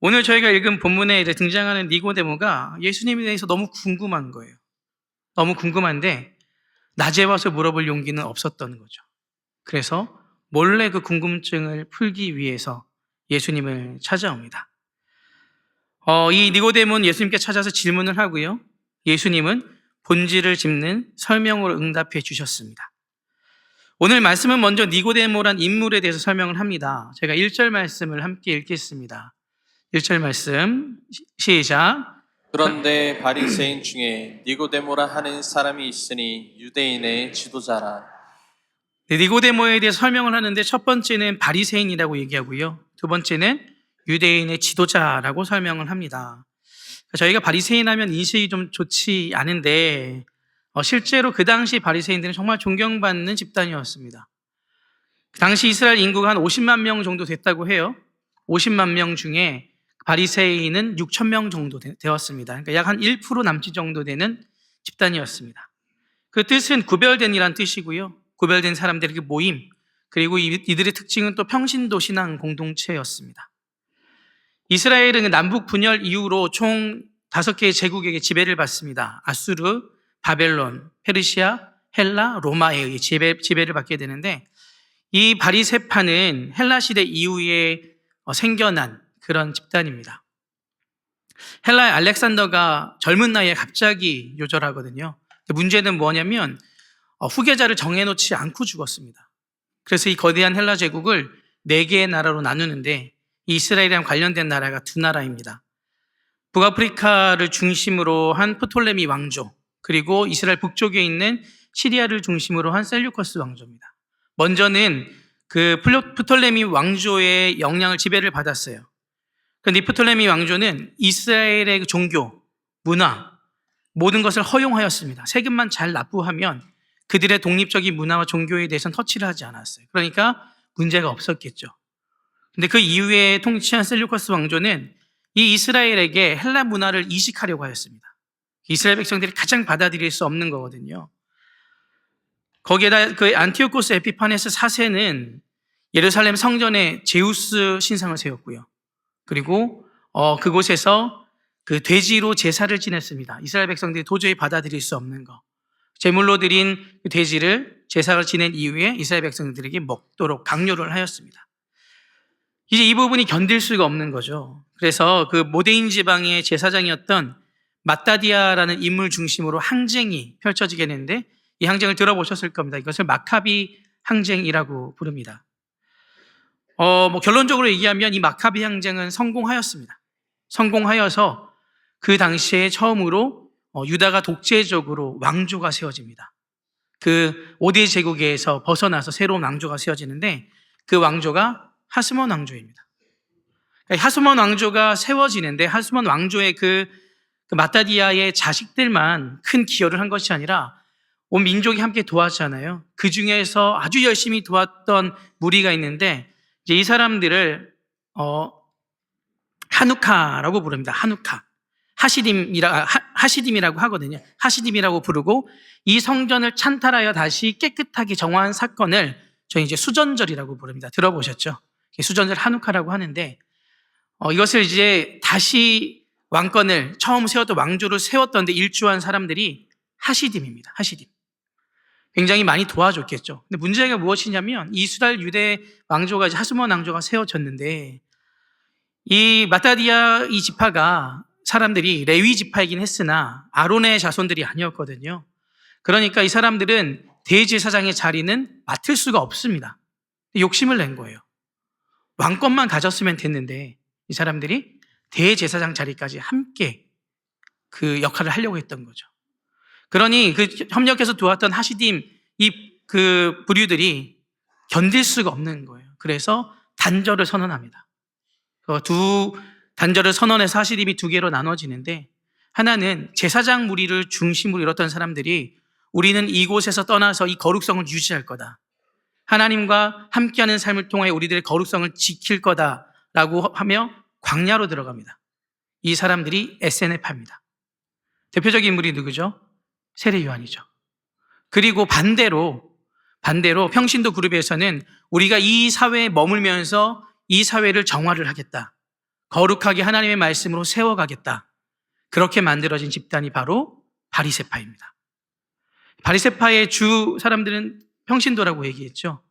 오늘 저희가 읽은 본문에 이제 등장하는 니고데모가 예수님에 대해서 너무 궁금한 거예요. 너무 궁금한데 낮에 와서 물어볼 용기는 없었던 거죠. 그래서 몰래 그 궁금증을 풀기 위해서 예수님을 찾아옵니다. 이 니고데모는 예수님께 찾아서 질문을 하고요. 예수님은 본질을 짚는 설명으로 응답해 주셨습니다. 오늘 말씀은 먼저 니고데모란 인물에 대해서 설명을 합니다. 제가 1절 말씀을 함께 읽겠습니다. 1절 말씀 시작. 그런데 바리새인 중에 니고데모라 하는 사람이 있으니 유대인의 지도자라. 니고데모에 대해서 설명을 하는데 첫 번째는 바리새인이라고 얘기하고요. 두 번째는 유대인의 지도자라고 설명을 합니다. 저희가 바리새인 하면 인식이 좀 좋지 않은데 실제로 그 당시 바리새인들은 정말 존경받는 집단이었습니다. 그 당시 이스라엘 인구가 한 50만 명 정도 됐다고 해요. 50만 명 중에 바리새인은 6천 명 정도 되었습니다. 그러니까 약 한 1% 남짓 정도 되는 집단이었습니다. 그 뜻은 구별된이란 뜻이고요. 구별된 사람들의 그 모임, 그리고 이들의 특징은 또 평신도 신앙 공동체였습니다. 이스라엘은 남북 분열 이후로 총 5개의 제국에게 지배를 받습니다. 아수르, 바벨론, 페르시아, 헬라, 로마에 의해 지배를 받게 되는데 이 바리새파는 헬라 시대 이후에 생겨난 그런 집단입니다. 헬라의 알렉산더가 젊은 나이에 갑자기 요절하거든요. 문제는 뭐냐면 후계자를 정해놓지 않고 죽었습니다. 그래서 이 거대한 헬라 제국을 4개의 나라로 나누는데 이스라엘이랑 관련된 나라가 2나라입니다. 북아프리카를 중심으로 한 프톨레미 왕조, 그리고 이스라엘 북쪽에 있는 시리아를 중심으로 한 셀류커스 왕조입니다. 먼저는 그 프톨레미 왕조의 영향을 지배를 받았어요. 그런데 이 프톨레미 왕조는 이스라엘의 그 종교, 문화, 모든 것을 허용하였습니다. 세금만 잘 납부하면 그들의 독립적인 문화와 종교에 대해서는 터치를 하지 않았어요. 그러니까 문제가 없었겠죠. 근데 그 이후에 통치한 셀류커스 왕조는 이 이스라엘에게 헬라 문화를 이식하려고 하였습니다. 이스라엘 백성들이 가장 받아들일 수 없는 거거든요. 거기에다 그 안티오코스 에피파네스 4세는 예루살렘 성전에 제우스 신상을 세웠고요. 그리고 그곳에서 그 돼지로 제사를 지냈습니다. 이스라엘 백성들이 도저히 받아들일 수 없는 거. 제물로 드린 그 돼지를 제사를 지낸 이후에 이스라엘 백성들에게 먹도록 강요를 하였습니다. 이제 이 부분이 견딜 수가 없는 거죠. 그래서 그 모데인 지방의 제사장이었던 마따디아라는 인물 중심으로 항쟁이 펼쳐지게 되는데 이 항쟁을 들어보셨을 겁니다. 이것을 마카비 항쟁이라고 부릅니다. 결론적으로 얘기하면 이 마카비 항쟁은 성공하였습니다. 성공하여서 그 당시에 처음으로 유다가 독재적으로 왕조가 세워집니다. 그 5대 제국에서 벗어나서 새로운 왕조가 세워지는데 그 왕조가 하스몬 왕조입니다. 하스몬 왕조가 세워지는데 하스몬 왕조의 그 마따디아의 자식들만 큰 기여를 한 것이 아니라 온 민족이 함께 도왔잖아요. 그 중에서 아주 열심히 도왔던 무리가 있는데 이제 이 사람들을 하누카라고 부릅니다. 하누카. 하시딤이라고 하거든요. 하시딤이라고 부르고 이 성전을 찬탈하여 다시 깨끗하게 정화한 사건을 저희 이제 수전절이라고 부릅니다. 들어보셨죠? 수전절 하누카라고 하는데 이것을 이제 다시 왕권을 처음 세웠던 왕조를 세웠던 데 일조한 사람들이 하시딤입니다. 하시딤. 굉장히 많이 도와줬겠죠. 근데 문제가 무엇이냐면 이스라엘 유대 왕조가 이제 하스몬 왕조가 세워졌는데 이 마따디아 이 지파가 사람들이 레위 지파이긴 했으나 아론의 자손들이 아니었거든요. 그러니까 이 사람들은 대제사장의 자리는 맡을 수가 없습니다. 욕심을 낸 거예요. 왕권만 가졌으면 됐는데 이 사람들이 대제사장 자리까지 함께 그 역할을 하려고 했던 거죠. 그러니 그 협력해서 도왔던 하시딤 그 부류들이 견딜 수가 없는 거예요. 그래서 단절을 선언합니다. 단절을 선언해서 하시딤이 2개로 나눠지는데 하나는 제사장 무리를 중심으로 이뤘던 사람들이 우리는 이곳에서 떠나서 이 거룩성을 유지할 거다. 하나님과 함께하는 삶을 통해 우리들의 거룩성을 지킬 거다라고 하며 광야로 들어갑니다. 이 사람들이 SNF입니다. 대표적인 인물이 누구죠? 세례 요한이죠. 그리고 반대로 평신도 그룹에서는 우리가 이 사회에 머물면서 이 사회를 정화를 하겠다. 거룩하게 하나님의 말씀으로 세워가겠다. 그렇게 만들어진 집단이 바로 바리새파입니다. 바리새파의 주 사람들은 평신도라고 얘기했죠.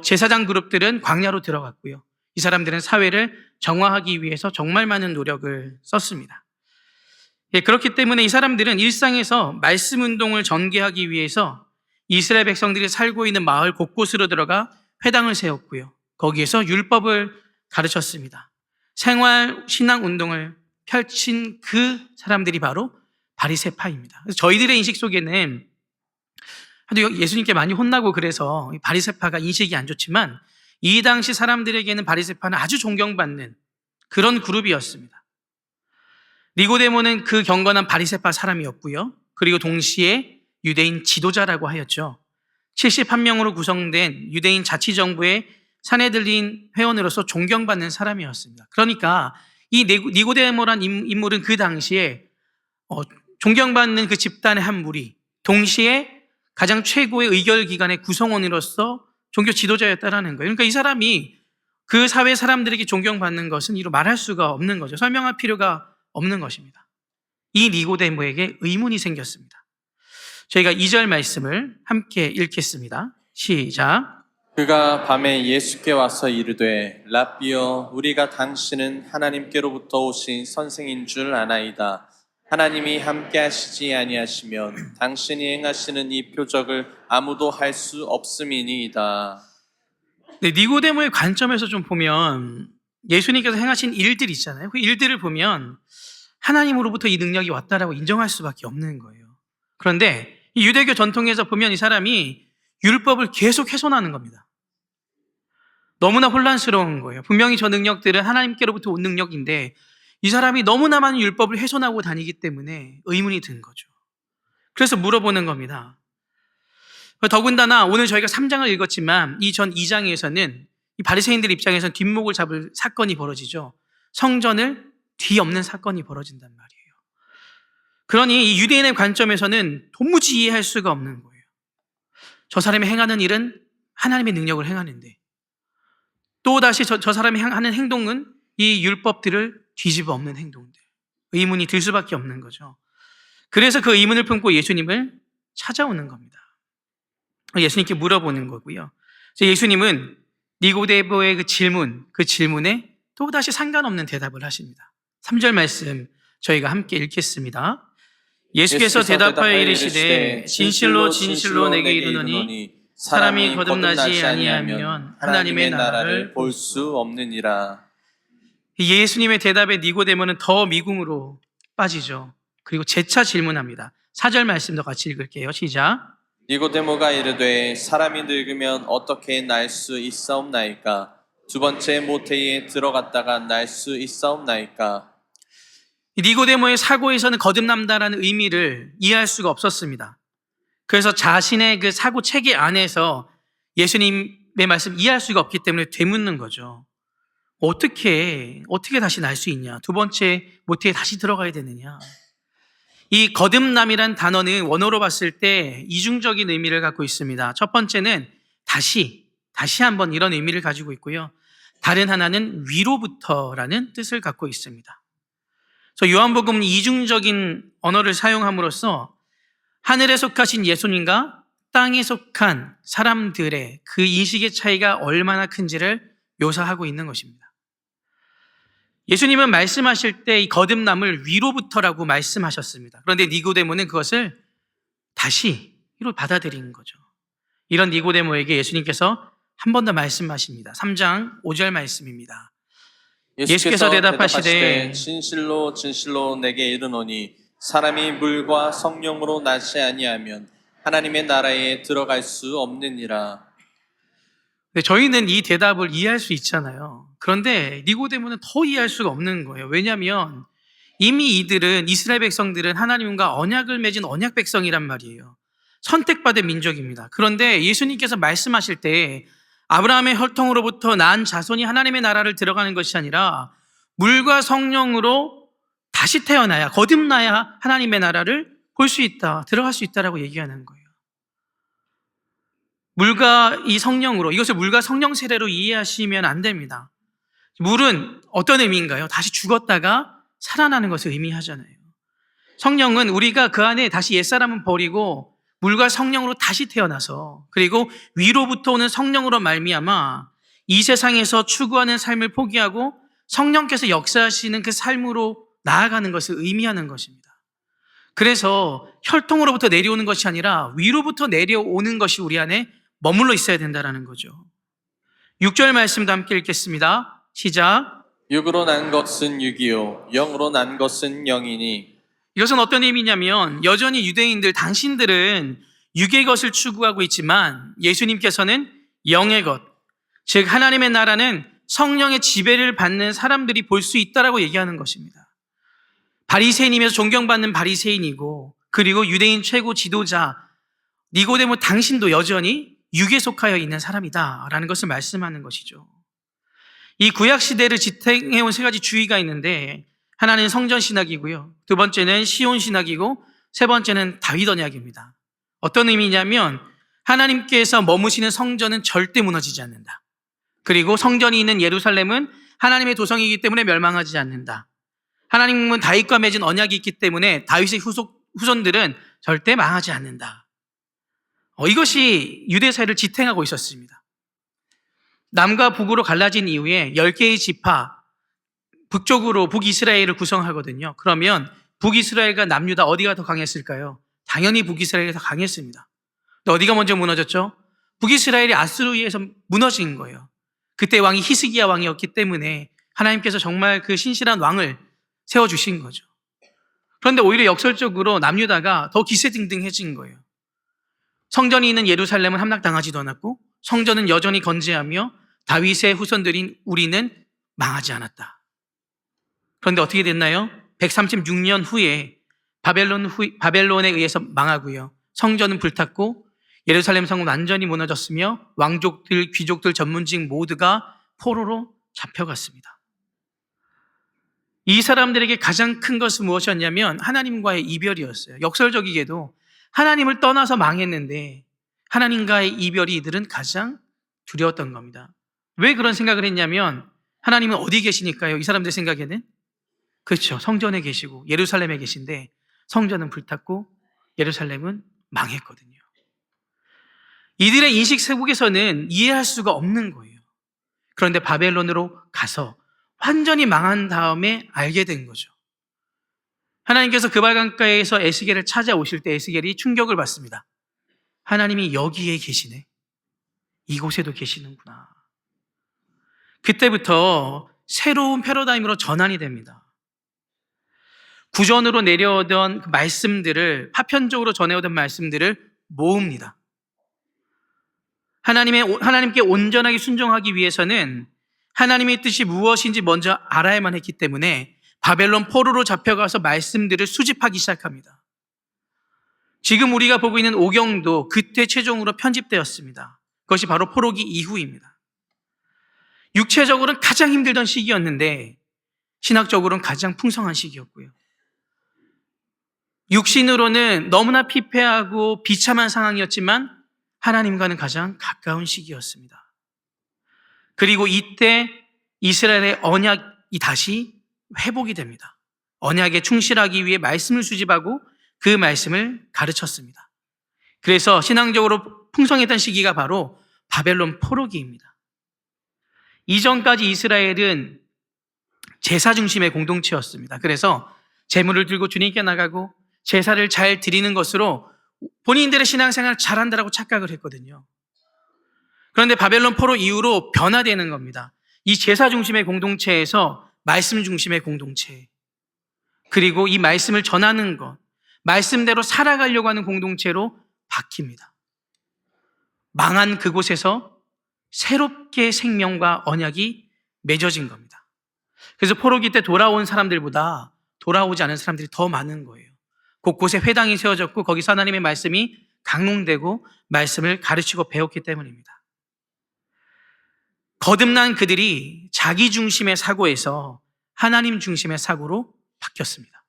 제사장 그룹들은 광야로 들어갔고요. 이 사람들은 사회를 정화하기 위해서 정말 많은 노력을 썼습니다. 예, 그렇기 때문에 이 사람들은 일상에서 말씀 운동을 전개하기 위해서 이스라엘 백성들이 살고 있는 마을 곳곳으로 들어가 회당을 세웠고요. 거기에서 율법을 가르쳤습니다. 생활 신앙 운동을 펼친 그 사람들이 바로 바리새파입니다. 그래서 저희들의 인식 속에는 예수님께 많이 혼나고 그래서 바리새파가 인식이 안 좋지만 이 당시 사람들에게는 바리새파는 아주 존경받는 그런 그룹이었습니다. 니고데모는 그 경건한 바리새파 사람이었고요. 그리고 동시에 유대인 지도자라고 하였죠. 71명으로 구성된 유대인 자치정부의 사내들린 회원으로서 존경받는 사람이었습니다. 그러니까 이 니고데모란 인물은 그 당시에 존경받는 그 집단의 한 무리, 동시에 가장 최고의 의결기관의 구성원으로서 종교 지도자였다라는 거예요. 그러니까 이 사람이 그 사회 사람들에게 존경받는 것은 이루 말할 수가 없는 거죠. 설명할 필요가 없는 것입니다. 이 니고데모에게 의문이 생겼습니다. 저희가 2절 말씀을 함께 읽겠습니다. 시작. 그가 밤에 예수께 와서 이르되 랍비여 우리가 당신은 하나님께로부터 오신 선생인 줄 아나이다. 하나님이 함께 하시지 아니하시면 당신이 행하시는 이 표적을 아무도 할 수 없음이니이다. 네, 니고데모의 관점에서 좀 보면 예수님께서 행하신 일들 있잖아요. 그 일들을 보면 하나님으로부터 이 능력이 왔다라고 인정할 수밖에 없는 거예요. 그런데 이 유대교 전통에서 보면 이 사람이 율법을 계속 훼손하는 겁니다. 너무나 혼란스러운 거예요. 분명히 저 능력들은 하나님께로부터 온 능력인데 이 사람이 너무나 많은 율법을 훼손하고 다니기 때문에 의문이 든 거죠. 그래서 물어보는 겁니다. 더군다나 오늘 저희가 3장을 읽었지만 이 전 2장에서는 이 바리새인들 입장에서는 뒷목을 잡을 사건이 벌어지죠. 성전을 뒤엎는 사건이 벌어진단 말이에요. 그러니 이 유대인의 관점에서는 도무지 이해할 수가 없는 거예요. 저 사람이 행하는 일은 하나님의 능력을 행하는데 또다시 저 사람이 하는 행동은 이 율법들을 뒤집어 엎는 행동들. 의문이 들 수밖에 없는 거죠. 그래서 그 의문을 품고 예수님을 찾아오는 겁니다. 예수님께 물어보는 거고요. 예수님은 니고데모의 그 질문에 또다시 상관없는 대답을 하십니다. 3절 말씀 저희가 함께 읽겠습니다. 예수께서 대답하여 이르시되 진실로 진실로 내게 이르노니 사람이 거듭나지 아니하면 하나님의 나라를 볼 수 없느니라. 예수님의 대답에 니고데모는 더 미궁으로 빠지죠. 그리고 재차 질문합니다. 4절 말씀도 같이 읽을게요. 시작. 니고데모가 이르되 사람이 늙으면 어떻게 날 수 있사옵나이까? 두 번째 모태에 들어갔다가 날 수 있사옵나이까? 니고데모의 사고에서는 거듭난다라는 의미를 이해할 수가 없었습니다. 그래서 자신의 그 사고 체계 안에서 예수님의 말씀 이해할 수가 없기 때문에 되묻는 거죠. 어떻게 다시 날 수 있냐? 두 번째 모태에 다시 들어가야 되느냐? 이 거듭남이란 단어는 원어로 봤을 때 이중적인 의미를 갖고 있습니다. 첫 번째는 다시 한번 이런 의미를 가지고 있고요. 다른 하나는 위로부터라는 뜻을 갖고 있습니다. 그래서 요한복음은 이중적인 언어를 사용함으로써 하늘에 속하신 예수님과 땅에 속한 사람들의 그 인식의 차이가 얼마나 큰지를 묘사하고 있는 것입니다. 예수님은 말씀하실 때 이 거듭남을 위로부터라고 말씀하셨습니다. 그런데 니고데모는 그것을 다시로 받아들인 거죠. 이런 니고데모에게 예수님께서 한 번 더 말씀하십니다. 3장 5절 말씀입니다. 예수께서 대답하시되 진실로 진실로 내게 이르노니 사람이 물과 성령으로 나지 아니하면 하나님의 나라에 들어갈 수 없느니라. 저희는 이 대답을 이해할 수 있잖아요. 그런데 니고데모는 더 이해할 수가 없는 거예요. 왜냐하면 이미 이스라엘 백성들은 하나님과 언약을 맺은 언약 백성이란 말이에요. 선택받은 민족입니다. 그런데 예수님께서 말씀하실 때 아브라함의 혈통으로부터 난 자손이 하나님의 나라를 들어가는 것이 아니라 물과 성령으로 다시 태어나야, 거듭나야 하나님의 나라를 볼 수 있다, 들어갈 수 있다라고 얘기하는 거예요. 물과 이 성령으로, 이것을 물과 성령 세례로 이해하시면 안 됩니다. 물은 어떤 의미인가요? 다시 죽었다가 살아나는 것을 의미하잖아요. 성령은 우리가 그 안에 다시 옛사람은 버리고 물과 성령으로 다시 태어나서 그리고 위로부터 오는 성령으로 말미암아 이 세상에서 추구하는 삶을 포기하고 성령께서 역사하시는 그 삶으로 나아가는 것을 의미하는 것입니다. 그래서 혈통으로부터 내려오는 것이 아니라 위로부터 내려오는 것이 우리 안에 머물러 있어야 된다는 거죠. 6절 말씀도 함께 읽겠습니다. 시작. 육으로 난 것은 육이요 영으로 난 것은 영이니. 이것은 어떤 의미냐면 여전히 유대인들 당신들은 육의 것을 추구하고 있지만 예수님께서는 영의 것, 즉 하나님의 나라는 성령의 지배를 받는 사람들이 볼 수 있다라고 얘기하는 것입니다. 바리새인이면서 존경받는 바리새인이고 그리고 유대인 최고 지도자 니고데모 당신도 여전히 육에 속하여 있는 사람이다라는 것을 말씀하는 것이죠. 이 구약 시대를 지탱해온 세 가지 주의가 있는데 하나는 성전 신학이고요. 두 번째는 시온 신학이고 세 번째는 다윗 언약입니다. 어떤 의미냐면 하나님께서 머무시는 성전은 절대 무너지지 않는다. 그리고 성전이 있는 예루살렘은 하나님의 도성이기 때문에 멸망하지 않는다. 하나님은 다윗과 맺은 언약이 있기 때문에 다윗의 후손들은 절대 망하지 않는다. 이것이 유대사회를 지탱하고 있었습니다. 남과 북으로 갈라진 이후에 10개의 지파, 북쪽으로 북이스라엘을 구성하거든요. 그러면 북이스라엘과 남유다 어디가 더 강했을까요? 당연히 북이스라엘이 더 강했습니다. 근데 어디가 먼저 무너졌죠? 북이스라엘이 아수르에 의해서 무너진 거예요. 그때 왕이 히스기야 왕이었기 때문에 하나님께서 정말 그 신실한 왕을 세워주신 거죠. 그런데 오히려 역설적으로 남유다가 더 기세등등해진 거예요. 성전이 있는 예루살렘은 함락당하지도 않았고 성전은 여전히 건재하며 다윗의 후손들인 우리는 망하지 않았다. 그런데 어떻게 됐나요? 136년 후에 바벨론에 의해서 망하고요. 성전은 불탔고 예루살렘 성은 완전히 무너졌으며 왕족들, 귀족들, 전문직 모두가 포로로 잡혀갔습니다. 이 사람들에게 가장 큰 것은 무엇이었냐면 하나님과의 이별이었어요. 역설적이게도 하나님을 떠나서 망했는데 하나님과의 이별이 이들은 가장 두려웠던 겁니다. 왜 그런 생각을 했냐면 하나님은 어디 계시니까요? 이 사람들 생각에는 그렇죠. 성전에 계시고 예루살렘에 계신데 성전은 불탔고 예루살렘은 망했거든요. 이들의 인식 세국에서는 이해할 수가 없는 거예요. 그런데 바벨론으로 가서 완전히 망한 다음에 알게 된 거죠. 하나님께서 그 발강가에서 에스겔을 찾아오실 때 에스겔이 충격을 받습니다. 하나님이 여기에 계시네. 이곳에도 계시는구나. 그때부터 새로운 패러다임으로 전환이 됩니다. 구전으로 내려오던 그 말씀들을 파편적으로 전해오던 말씀들을 모읍니다. 하나님께 온전하게 순종하기 위해서는 하나님의 뜻이 무엇인지 먼저 알아야만 했기 때문에 바벨론 포로로 잡혀가서 말씀들을 수집하기 시작합니다. 지금 우리가 보고 있는 오경도 그때 최종으로 편집되었습니다. 그것이 바로 포로기 이후입니다. 육체적으로는 가장 힘들던 시기였는데 신학적으로는 가장 풍성한 시기였고요. 육신으로는 너무나 피폐하고 비참한 상황이었지만 하나님과는 가장 가까운 시기였습니다. 그리고 이때 이스라엘의 언약이 다시 회복이 됩니다. 언약에 충실하기 위해 말씀을 수집하고 그 말씀을 가르쳤습니다. 그래서 신앙적으로 풍성했던 시기가 바로 바벨론 포로기입니다. 이전까지 이스라엘은 제사 중심의 공동체였습니다. 그래서 제물을 들고 주님께 나가고 제사를 잘 드리는 것으로 본인들의 신앙생활을 잘한다라고 착각을 했거든요. 그런데 바벨론 포로 이후로 변화되는 겁니다. 이 제사 중심의 공동체에서 말씀 중심의 공동체, 그리고 이 말씀을 전하는 것, 말씀대로 살아가려고 하는 공동체로 바뀝니다. 망한 그곳에서 새롭게 생명과 언약이 맺어진 겁니다. 그래서 포로기 때 돌아온 사람들보다 돌아오지 않은 사람들이 더 많은 거예요. 곳곳에 회당이 세워졌고 거기서 하나님의 말씀이 강론되고 말씀을 가르치고 배웠기 때문입니다. 거듭난 그들이 자기 중심의 사고에서 하나님 중심의 사고로 바뀌었습니다.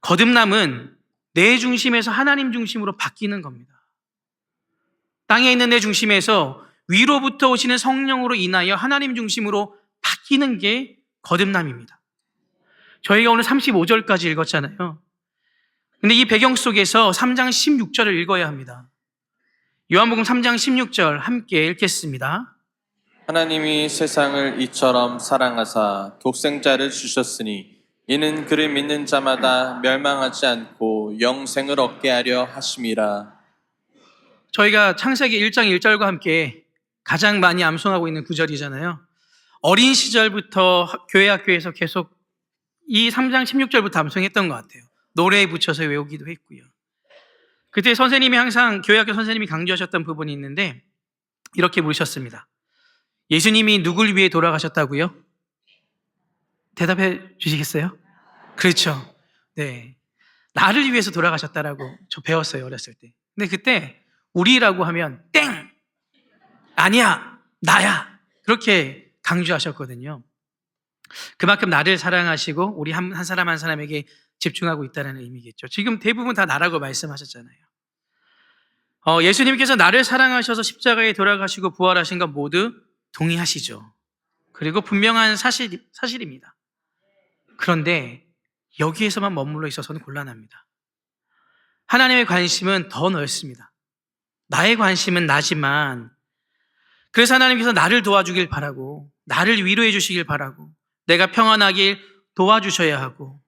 거듭남은 내 중심에서 하나님 중심으로 바뀌는 겁니다. 땅에 있는 내 중심에서 위로부터 오시는 성령으로 인하여 하나님 중심으로 바뀌는 게 거듭남입니다. 저희가 오늘 35절까지 읽었잖아요. 근데 이 배경 속에서 3장 16절을 읽어야 합니다. 요한복음 3장 16절 함께 읽겠습니다. 하나님이 세상을 이처럼 사랑하사 독생자를 주셨으니 이는 그를 믿는 자마다 멸망하지 않고 영생을 얻게 하려 하심이라. 저희가 창세기 1장 1절과 함께 가장 많이 암송하고 있는 구절이잖아요. 어린 시절부터 교회 학교에서 계속 이 3장 16절부터 암송했던 것 같아요. 노래에 붙여서 외우기도 했고요. 그때 선생님이 항상 교회 학교 선생님이 강조하셨던 부분이 있는데 이렇게 부르셨습니다. 예수님이 누굴 위해 돌아가셨다고요? 대답해 주시겠어요? 그렇죠. 네. 나를 위해서 돌아가셨다라고 저 배웠어요, 어렸을 때. 근데 그때 우리라고 하면 땡! 아니야! 나야! 그렇게 강조하셨거든요. 그만큼 나를 사랑하시고 우리 한 사람 한 사람에게 집중하고 있다는 의미겠죠. 지금 대부분 다 나라고 말씀하셨잖아요. 예수님께서 나를 사랑하셔서 십자가에 돌아가시고 부활하신 건 모두 동의하시죠. 그리고 분명한 사실입니다. 그런데 여기에서만 머물러 있어서는 곤란합니다. 하나님의 관심은 더 넓습니다. 나의 관심은 나지만 그래서 하나님께서 나를 도와주길 바라고 나를 위로해 주시길 바라고 내가 평안하길 도와주셔야 하고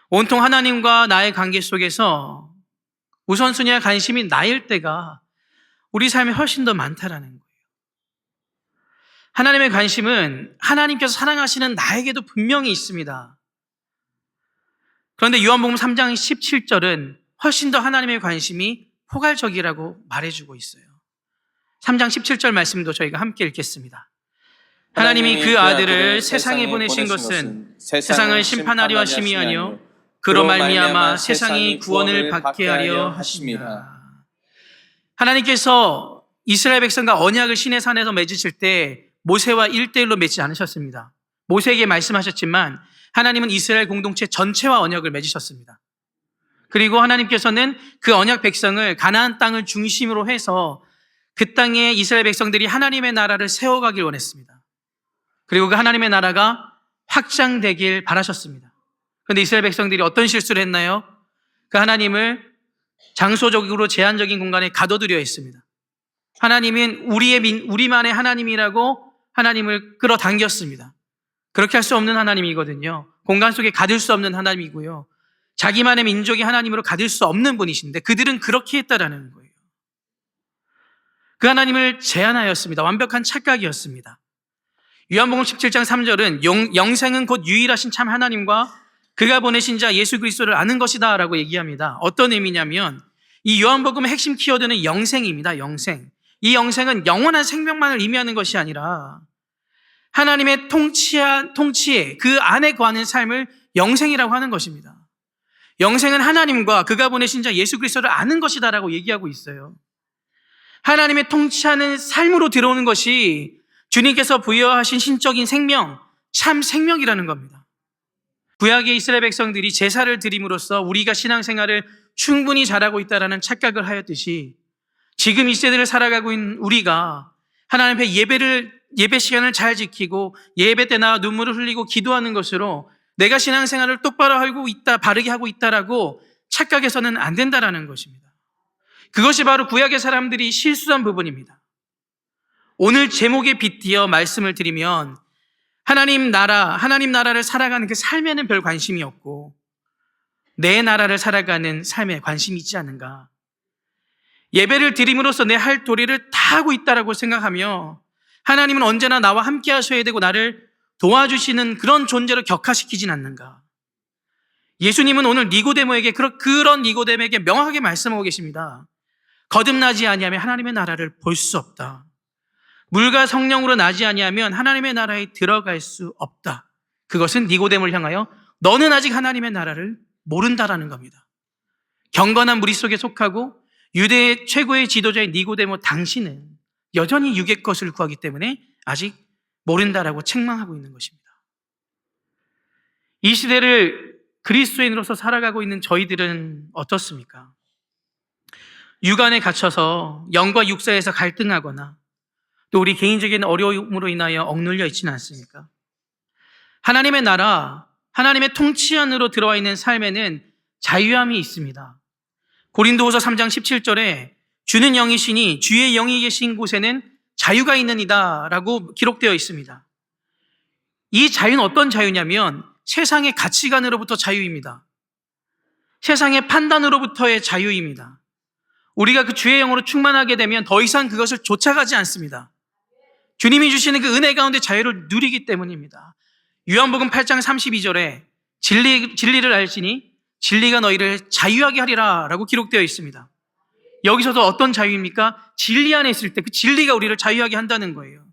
온통 하나님과 나의 관계 속에서 우선순위와 관심이 나일 때가 우리 삶에 훨씬 더 많다라는 거예요. 하나님의 관심은 하나님께서 사랑하시는 나에게도 분명히 있습니다. 그런데 요한복음 3장 17절은 훨씬 더 하나님의 관심이 포괄적이라고 말해주고 있어요. 3장 17절 말씀도 저희가 함께 읽겠습니다. 하나님이 그 아들을 세상에 보내신 것은 세상을 심판하려 하심이 아니요 그로 말미암아 세상이 구원을 받게 하려 하심이라. 하나님께서 이스라엘 백성과 언약을 시내 산에서 맺으실 때 모세와 1대1로 맺지 않으셨습니다. 모세에게 말씀하셨지만 하나님은 이스라엘 공동체 전체와 언약을 맺으셨습니다. 그리고 하나님께서는 그 언약 백성을 가나안 땅을 중심으로 해서 그 땅에 이스라엘 백성들이 하나님의 나라를 세워가길 원했습니다. 그리고 그 하나님의 나라가 확장되길 바라셨습니다. 그런데 이스라엘 백성들이 어떤 실수를 했나요? 그 하나님을 장소적으로 제한적인 공간에 가둬두려 했습니다. 하나님은 우리만의 하나님이라고 하나님을 끌어당겼습니다. 그렇게 할 수 없는 하나님이거든요. 공간 속에 가둘 수 없는 하나님이고요. 자기만의 민족이 하나님으로 가둘 수 없는 분이신데 그들은 그렇게 했다라는 거예요. 그 하나님을 제한하였습니다. 완벽한 착각이었습니다. 요한복음 17장 3절은 영생은 곧 유일하신 참 하나님과 그가 보내신 자 예수 그리스도를 아는 것이다 라고 얘기합니다. 어떤 의미냐면 이 요한복음의 핵심 키워드는 영생입니다. 영생. 이 영생은 영원한 생명만을 의미하는 것이 아니라 하나님의 통치에 그 안에 거하는 삶을 영생이라고 하는 것입니다. 영생은 하나님과 그가 보내신 자 예수 그리스도를 아는 것이다라고 얘기하고 있어요. 하나님의 통치하는 삶으로 들어오는 것이 주님께서 부여하신 신적인 생명, 참 생명이라는 겁니다. 구약의 이스라엘 백성들이 제사를 드림으로써 우리가 신앙생활을 충분히 잘하고 있다는 착각을 하였듯이 지금 이 세대를 살아가고 있는 우리가 하나님 앞에 예배 시간을 잘 지키고 예배 때나 눈물을 흘리고 기도하는 것으로 내가 신앙생활을 똑바로 하고 있다, 바르게 하고 있다라고 착각해서는 안 된다라는 것입니다. 그것이 바로 구약의 사람들이 실수한 부분입니다. 오늘 제목에 빗대어 말씀을 드리면 하나님 나라를 살아가는 그 삶에는 별 관심이 없고 내 나라를 살아가는 삶에 관심이 있지 않은가. 예배를 드림으로써 내 할 도리를 다 하고 있다라고 생각하며 하나님은 언제나 나와 함께 하셔야 되고 나를 도와주시는 그런 존재로 격화시키진 않는가. 예수님은 오늘 니고데모에게 그런 니고데모에게 명확하게 말씀하고 계십니다. 거듭나지 아니하면 하나님의 나라를 볼 수 없다. 물과 성령으로 나지 아니하면 하나님의 나라에 들어갈 수 없다. 그것은 니고데모를 향하여 너는 아직 하나님의 나라를 모른다라는 겁니다. 경건한 무리 속에 속하고 유대의 최고의 지도자인 니고데모 당신은 여전히 육의 것을 구하기 때문에 아직 모른다라고 책망하고 있는 것입니다. 이 시대를 그리스도인으로서 살아가고 있는 저희들은 어떻습니까? 육안에 갇혀서 영과 육 사이에서 갈등하거나 또 우리 개인적인 어려움으로 인하여 억눌려 있지는 않습니까? 하나님의 나라, 하나님의 통치 안으로 들어와 있는 삶에는 자유함이 있습니다. 고린도후서 3장 17절에 주는 영이시니 주의 영이 계신 곳에는 자유가 있느니라 라고 기록되어 있습니다. 이 자유는 어떤 자유냐면 세상의 가치관으로부터 자유입니다. 세상의 판단으로부터의 자유입니다. 우리가 그 주의 영으로 충만하게 되면 더 이상 그것을 쫓아가지 않습니다. 주님이 주시는 그 은혜 가운데 자유를 누리기 때문입니다. 요한복음 8장 32절에 진리를 알지니 진리가 너희를 자유하게 하리라 라고 기록되어 있습니다. 여기서도 어떤 자유입니까? 진리 안에 있을 때 그 진리가 우리를 자유하게 한다는 거예요.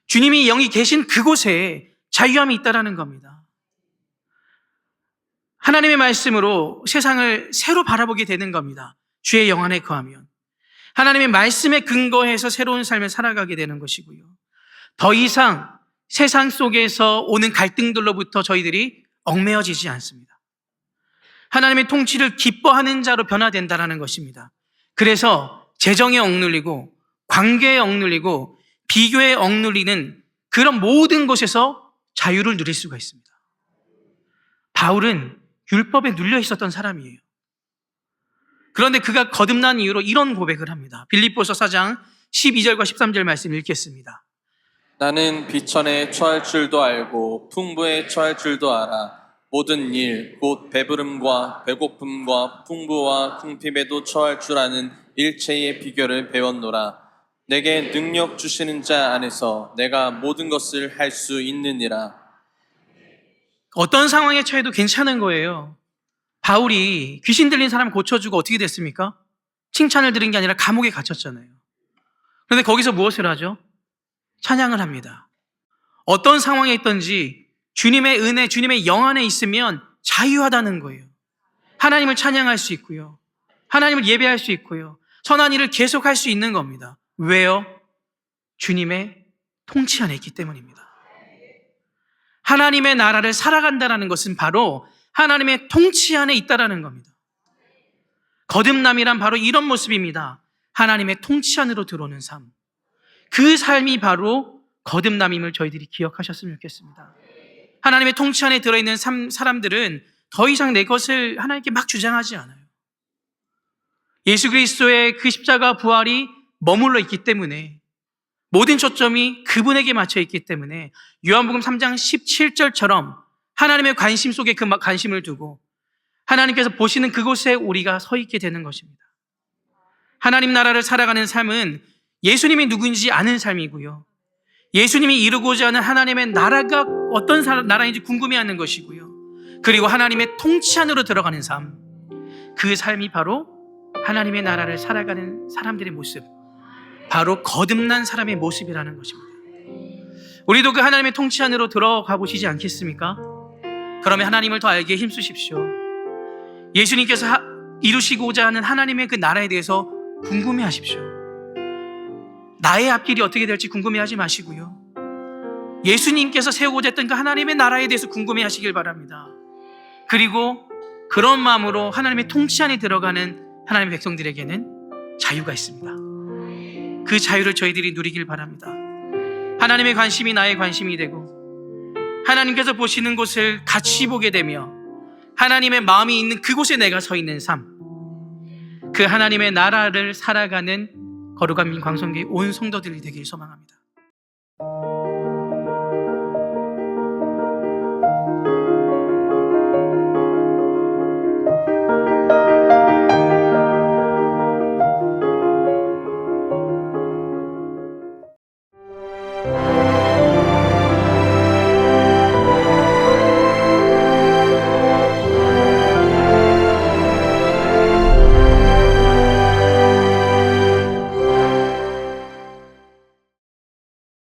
주님이 영이 계신 그곳에 자유함이 있다는 겁니다. 하나님의 말씀으로 세상을 새로 바라보게 되는 겁니다. 주의 영 안에 거하면. 하나님의 말씀에 근거해서 새로운 삶을 살아가게 되는 것이고요. 더 이상 세상 속에서 오는 갈등들로부터 저희들이 얽매여지지 않습니다. 하나님의 통치를 기뻐하는 자로 변화된다는 것입니다. 그래서 재정에 억눌리고 관계에 억눌리고 비교에 억눌리는 그런 모든 곳에서 자유를 누릴 수가 있습니다. 바울은 율법에 눌려 있었던 사람이에요. 그런데 그가 거듭난 이유로 이런 고백을 합니다. 빌립보서 4장 12절과 13절 말씀 읽겠습니다. 나는 비천에 처할 줄도 알고 풍부에 처할 줄도 알아. 모든 일, 곧 배부름과 배고픔과 풍부와 궁핍에도 처할 줄 아는 일체의 비결을 배웠노라. 내게 능력 주시는 자 안에서 내가 모든 것을 할 수 있느니라. 어떤 상황에 처해도 괜찮은 거예요. 바울이 귀신 들린 사람 고쳐주고 어떻게 됐습니까? 칭찬을 들은 게 아니라 감옥에 갇혔잖아요. 그런데 거기서 무엇을 하죠? 찬양을 합니다. 어떤 상황에 있든지 주님의 은혜, 주님의 영 안에 있으면 자유하다는 거예요. 하나님을 찬양할 수 있고요. 하나님을 예배할 수 있고요. 선한 일을 계속할 수 있는 겁니다. 왜요? 주님의 통치 안에 있기 때문입니다. 하나님의 나라를 살아간다는 것은 바로 하나님의 통치 안에 있다는 겁니다. 거듭남이란 바로 이런 모습입니다. 하나님의 통치 안으로 들어오는 삶. 그 삶이 바로 거듭남임을 저희들이 기억하셨으면 좋겠습니다. 하나님의 통치 안에 들어있는 사람들은 더 이상 내 것을 하나님께 막 주장하지 않아요. 예수 그리스도의 그 십자가 부활이 머물러 있기 때문에 모든 초점이 그분에게 맞춰 있기 때문에 요한복음 3장 17절처럼 하나님의 관심 속에 그 관심을 두고 하나님께서 보시는 그곳에 우리가 서 있게 되는 것입니다. 하나님 나라를 살아가는 삶은 예수님이 누구인지 아는 삶이고요. 예수님이 이루고자 하는 하나님의 나라가 어떤 나라인지 궁금해하는 것이고요. 그리고 하나님의 통치 안으로 들어가는 삶. 그 삶이 바로 하나님의 나라를 살아가는 사람들의 모습. 바로 거듭난 사람의 모습이라는 것입니다. 우리도 그 하나님의 통치 안으로 들어가 보시지 않겠습니까? 그러면 하나님을 더 알기에 힘쓰십시오. 예수님께서 이루시고자 하는 하나님의 그 나라에 대해서 궁금해하십시오. 나의 앞길이 어떻게 될지 궁금해하지 마시고요. 예수님께서 세우고자 했던 그 하나님의 나라에 대해서 궁금해하시길 바랍니다. 그리고 그런 마음으로 하나님의 통치 안에 들어가는 하나님의 백성들에게는 자유가 있습니다. 그 자유를 저희들이 누리길 바랍니다. 하나님의 관심이 나의 관심이 되고 하나님께서 보시는 곳을 같이 보게 되며 하나님의 마음이 있는 그곳에 내가 서 있는 삶, 그 하나님의 나라를 살아가는 거룩한 광성교회 온 성도들이 되길 소망합니다.